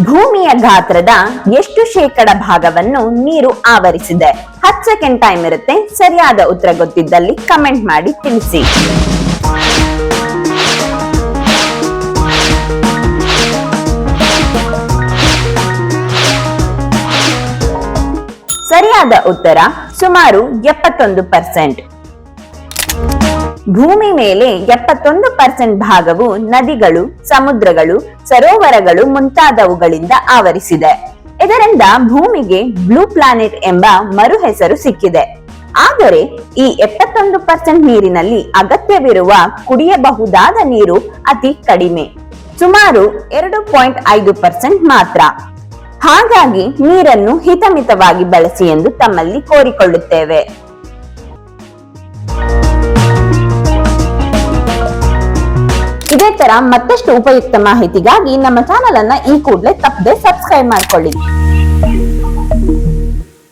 ಭೂಮಿಯ ಗಾತ್ರದ ಎಷ್ಟು ಶೇಕಡ ಭಾಗವನ್ನು ನೀರು ಆವರಿಸಿದೆ? 10 ಸೆಕೆಂಡ್ ಟೈಮ್ ಇರುತ್ತೆ. ಸರಿಯಾದ ಉತ್ತರ ಗೊತ್ತಿದ್ದಲ್ಲಿ ಕಮೆಂಟ್ ಮಾಡಿ ತಿಳಿಸಿ. ಸರಿಯಾದ ಉತ್ತರ ಸುಮಾರು 71%. ಭೂಮಿ ಮೇಲೆ 71% ಭಾಗವು ನದಿಗಳು, ಸಮುದ್ರಗಳು, ಸರೋವರಗಳು ಮುಂತಾದವುಗಳಿಂದ ಆವರಿಸಿದೆ. ಇದರಿಂದ ಭೂಮಿಗೆ ಬ್ಲೂ ಪ್ಲಾನೆಟ್ ಎಂಬ ಮರು ಹೆಸರು ಸಿಕ್ಕಿದೆ. ಆದರೆ ಈ 71% ನೀರಿನಲ್ಲಿ ಅಗತ್ಯವಿರುವ ಕುಡಿಯಬಹುದಾದ ನೀರು ಅತಿ ಕಡಿಮೆ, ಸುಮಾರು 2.5% ಮಾತ್ರ. ಹಾಗಾಗಿ ನೀರನ್ನು ಹಿತಮಿತವಾಗಿ ಬಳಸಿ ಎಂದು ತಮ್ಮಲ್ಲಿ ಕೋರಿಕೊಳ್ಳುತ್ತೇವೆ. ಇದೇ ತರ ಮತ್ತಷ್ಟು ಉಪಯುಕ್ತ ಮಾಹಿತಿಗಾಗಿ ನಮ್ಮ ಚಾನೆಲ್ ಅನ್ನ ಈ ಕೂಡಲೇ ತಪ್ಪದೆ ಸಬ್ಸ್ಕ್ರೈಬ್ ಮಾಡ್ಕೊಳ್ಳಿ.